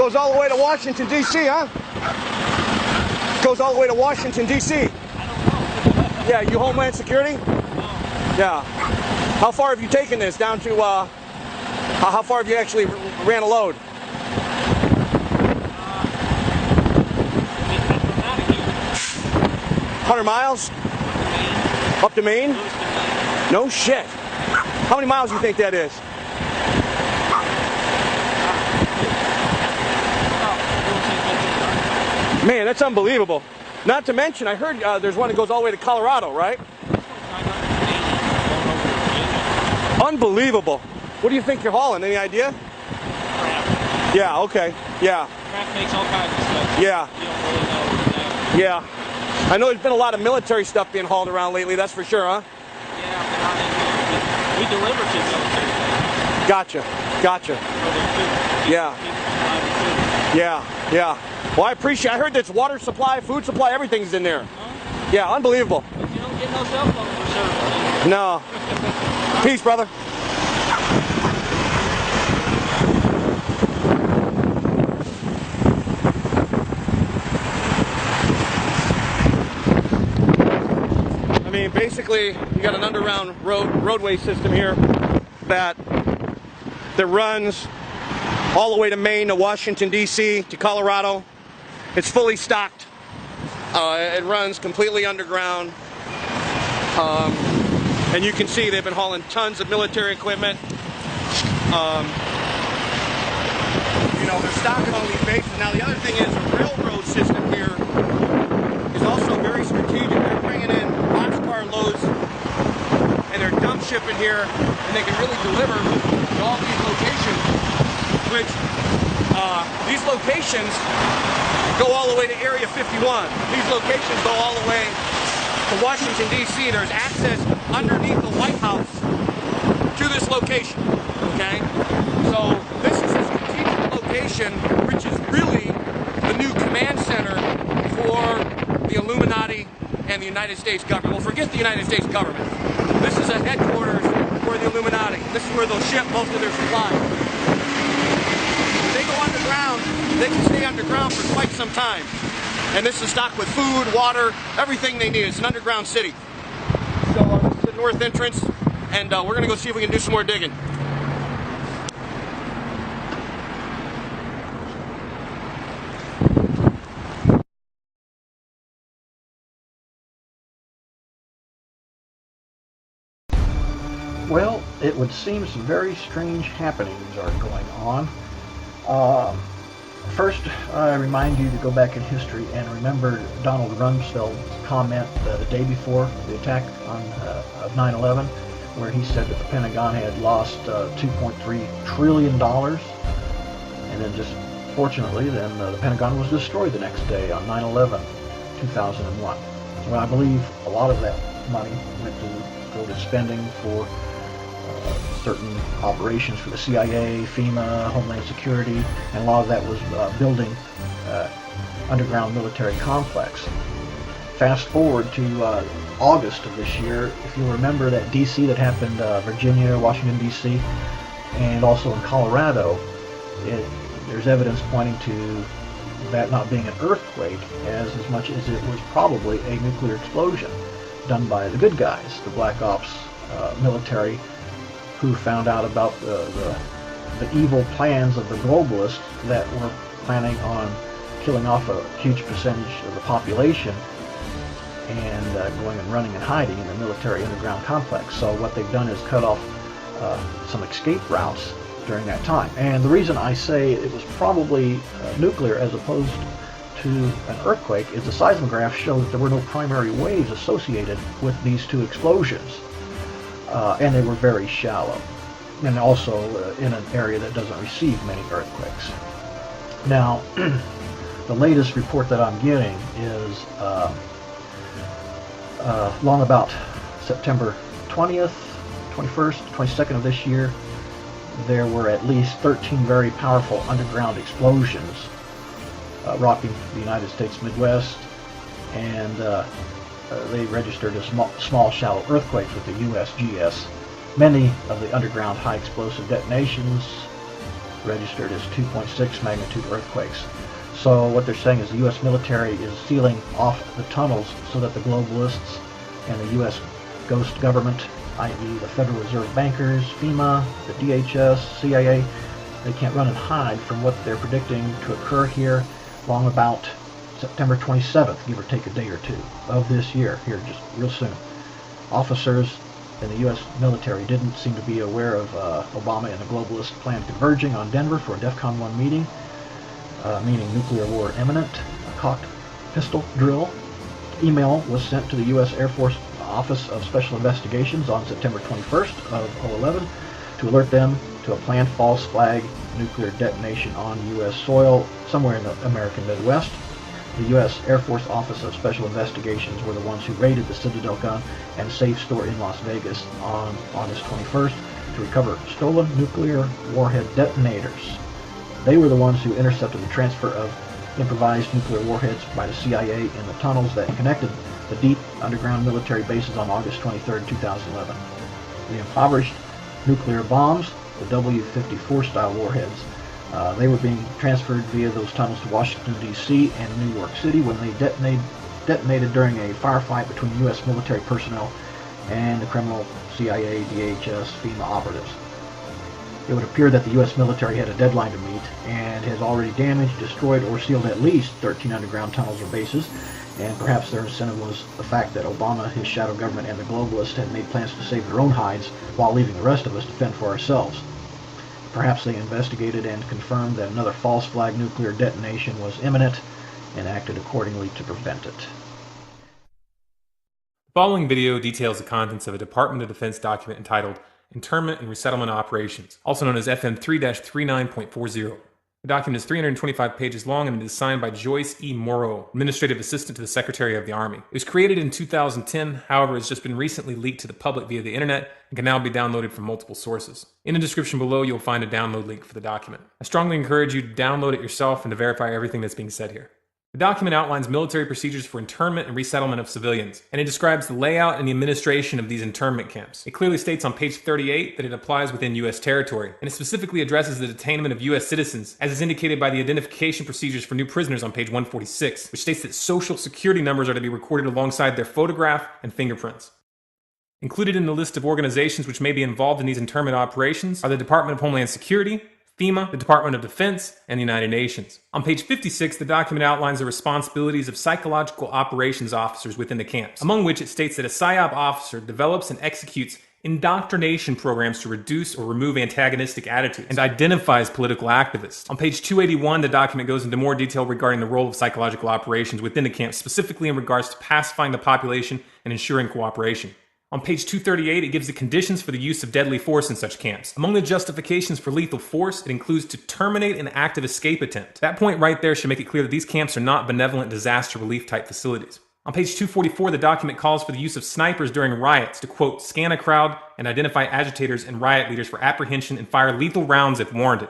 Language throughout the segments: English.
Goes all the way to Washington, D.C., huh? Goes all the way to Washington, D.C. I don't know. Yeah, you Homeland Security? No. Yeah. How far have you taken this? Down to, how far have you actually ran a load? I'm out of here. 100 miles? Up to Maine? Close to Maine. No shit. How many miles do you think that is? Man, that's unbelievable. Not to mention, I heard there's one that goes all the way to Colorado, right? Unbelievable. What do you think you're hauling? Any idea? Crap. Yeah, okay. Yeah. Crap makes all kinds of stuff. Yeah. You don't really know exactly. Yeah. I know there's been a lot of military stuff being hauled around lately, that's for sure, huh? Yeah, but not in here. We deliver to military things. Gotcha. Gotcha. For their food. Yeah. People Yeah. Yeah. Well, I appreciate I heard that's water supply, food supply, everything's in there. Huh? Yeah, unbelievable. But you don't get no cell phone for service. No. Peace, brother. I mean, basically, you got an underground roadway system here that runs all the way to Maine, to Washington, D.C., to Colorado. It's fully stocked. It runs completely underground. And you can see they've been hauling tons of military equipment. You know, they're stocking on these bases. Now, the other thing is the railroad system here is also very strategic. They're bringing in boxcar loads and they're dump shipping here, and they can really deliver to all these locations, which these locations go all the way to Area 51. These locations go all the way to Washington, D.C. There's access underneath the White House to this location, okay? So this is a strategic location, which is really the new command center for the Illuminati and the United States government. Well, forget the United States government. This is a headquarters for the Illuminati. This is where they'll ship most of their supplies. When they go underground, they can stay underground for quite some time. And this is stocked with food, water, everything they need. It's an underground city. So this is the north entrance, and we're going to go see if we can do some more digging. Well, it would seem some very strange happenings are going on. First, I remind you to go back in history and remember Donald Rumsfeld's comment the day before the attack of 9/11, where he said that the Pentagon had lost $2.3 trillion. And then just fortunately, then the Pentagon was destroyed the next day on 9/11/2001. Well, I believe a lot of that money went to go to spending for certain operations for the CIA, FEMA, Homeland Security, and a lot of that was building underground military complex. Fast forward to August of this year, if you remember that DC that happened, Virginia, Washington DC, and also in Colorado, there's evidence pointing to that not being an earthquake as much as it was probably a nuclear explosion done by the good guys, the Black Ops military, who found out about the evil plans of the globalists that were planning on killing off a huge percentage of the population and going and running and hiding in the military underground complex. So what they've done is cut off some escape routes during that time. And the reason I say it was probably nuclear as opposed to an earthquake is the seismograph showed that there were no primary waves associated with these two explosions. And they were very shallow, and also in an area that doesn't receive many earthquakes. Now, the latest report that I'm getting is long about September 20th, 21st, 22nd of this year, there were at least 13 very powerful underground explosions rocking the United States Midwest, and they registered as small shallow earthquakes with the USGS. Many of the underground high explosive detonations registered as 2.6 magnitude earthquakes. So what they're saying is the U.S. military is sealing off the tunnels so that the globalists and the U.S. ghost government, i.e. the Federal Reserve bankers, FEMA, the DHS, CIA, they can't run and hide from what they're predicting to occur here long about September 27th, give or take a day or two, of this year, here just real soon. Officers in the U.S. military didn't seem to be aware of Obama and the globalist plan converging on Denver for a DEFCON 1 meeting, meaning nuclear war imminent. A cocked pistol drill email was sent to the U.S. Air Force Office of Special Investigations on September 21st of 2011 to alert them to a planned false flag nuclear detonation on U.S. soil somewhere in the American Midwest. The U.S. Air Force Office of Special Investigations were the ones who raided the Citadel gun and safe store in Las Vegas on August 21st to recover stolen nuclear warhead detonators. They were the ones who intercepted the transfer of improvised nuclear warheads by the CIA in the tunnels that connected the deep underground military bases on August 23, 2011. The impoverished nuclear bombs, the W-54 style warheads, they were being transferred via those tunnels to Washington, D.C. and New York City when they detonated during a firefight between U.S. military personnel and the criminal CIA, DHS, FEMA operatives. It would appear that the U.S. military had a deadline to meet and has already damaged, destroyed, or sealed at least 13 underground tunnels or bases, and perhaps their incentive was the fact that Obama, his shadow government, and the globalists had made plans to save their own hides while leaving the rest of us to fend for ourselves. Perhaps they investigated and confirmed that another false flag nuclear detonation was imminent and acted accordingly to prevent it. The following video details the contents of a Department of Defense document entitled Internment and Resettlement Operations, also known as FM 3-39.40. The document is 325 pages long and it is signed by Joyce E. Morrow, Administrative Assistant to the Secretary of the Army. It was created in 2010, however, it's just been recently leaked to the public via the internet and can now be downloaded from multiple sources. In the description below, you'll find a download link for the document. I strongly encourage you to download it yourself and to verify everything that's being said here. The document outlines military procedures for internment and resettlement of civilians, and it describes the layout and the administration of these internment camps. It clearly states on page 38 that it applies within U.S. territory, and it specifically addresses the detainment of U.S. citizens, as is indicated by the identification procedures for new prisoners on page 146, which states that social security numbers are to be recorded alongside their photograph and fingerprints. Included in the list of organizations which may be involved in these internment operations are the Department of Homeland Security, FEMA, the Department of Defense, and the United Nations. On page 56, the document outlines the responsibilities of psychological operations officers within the camps, among which it states that a PSYOP officer develops and executes indoctrination programs to reduce or remove antagonistic attitudes and identifies political activists. On page 281, the document goes into more detail regarding the role of psychological operations within the camps, specifically in regards to pacifying the population and ensuring cooperation. On page 238, it gives the conditions for the use of deadly force in such camps. Among the justifications for lethal force, it includes to terminate an active escape attempt. That point right there should make it clear that these camps are not benevolent disaster relief type facilities. On page 244, the document calls for the use of snipers during riots to, quote, scan a crowd and identify agitators and riot leaders for apprehension and fire lethal rounds if warranted.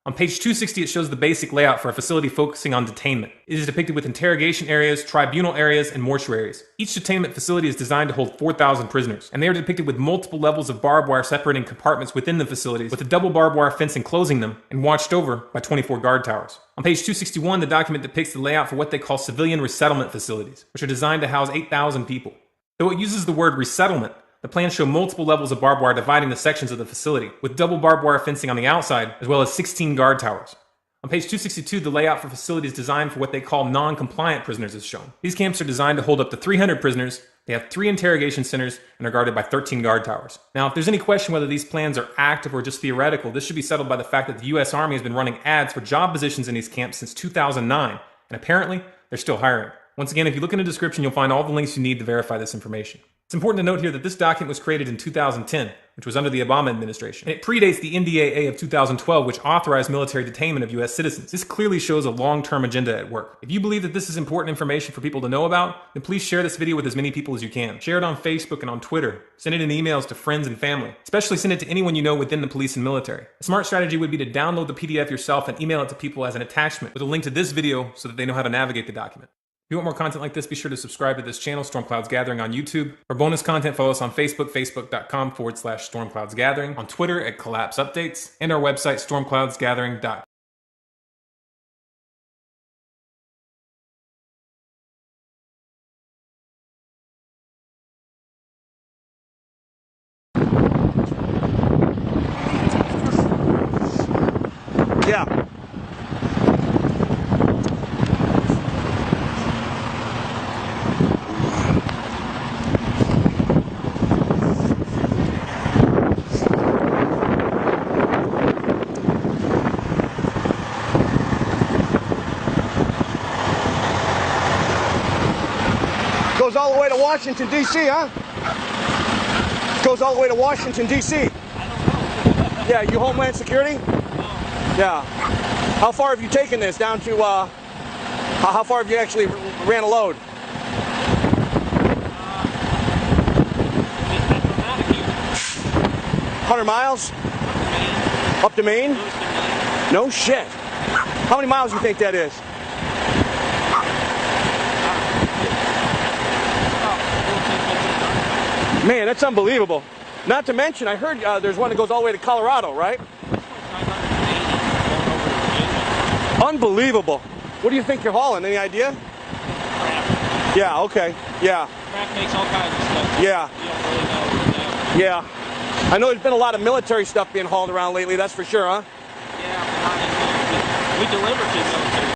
On page 260, it shows the basic layout for a facility focusing on detainment. It is depicted with interrogation areas, tribunal areas, and mortuaries. Each detainment facility is designed to hold 4,000 prisoners, and they are depicted with multiple levels of barbed wire separating compartments within the facilities, with a double barbed wire fence enclosing them, and watched over by 24 guard towers. On page 261, the document depicts the layout for what they call civilian resettlement facilities, which are designed to house 8,000 people. Though it uses the word resettlement, the plans show multiple levels of barbed wire dividing the sections of the facility, with double barbed wire fencing on the outside, as well as 16 guard towers. On page 262, the layout for facilities designed for what they call non-compliant prisoners is shown. These camps are designed to hold up to 300 prisoners, they have 3 interrogation centers, and are guarded by 13 guard towers. Now, if there's any question whether these plans are active or just theoretical, this should be settled by the fact that the U.S. Army has been running ads for job positions in these camps since 2009, and apparently, they're still hiring. Once again, if you look in the description, you'll find all the links you need to verify this information. It's important to note here that this document was created in 2010, which was under the Obama administration, and it predates the NDAA of 2012, which authorized military detainment of U.S. citizens. This clearly shows a long-term agenda at work. If you believe that this is important information for people to know about, then please share this video with as many people as you can. Share it on Facebook and on Twitter. Send it in emails to friends and family. Especially send it to anyone you know within the police and military. A smart strategy would be to download the PDF yourself and email it to people as an attachment with a link to this video so that they know how to navigate the document. If you want more content like this, be sure to subscribe to this channel, Storm Clouds Gathering, on YouTube. For bonus content, follow us on Facebook, facebook.com/StormCloudsGathering, on Twitter at Collapse Updates, and our website, stormcloudsgathering.com. Yeah. Goes all the way to Washington, D.C., huh? Goes all the way to Washington, D.C. Yeah, you Homeland Security? Yeah. How far have you taken this down to, how far have you actually ran a load? 100 miles? Up to Maine? No shit. How many miles do you think that is? Man, that's unbelievable. Not to mention, I heard there's one that goes all the way to Colorado, right? Unbelievable. What do you think you're hauling? Any idea? Crap. Yeah, okay. Yeah. Crap makes all kinds of stuff. Yeah. You don't really know what it is. Yeah. I know there's been a lot of military stuff being hauled around lately, that's for sure, huh? Yeah, we deliver to military.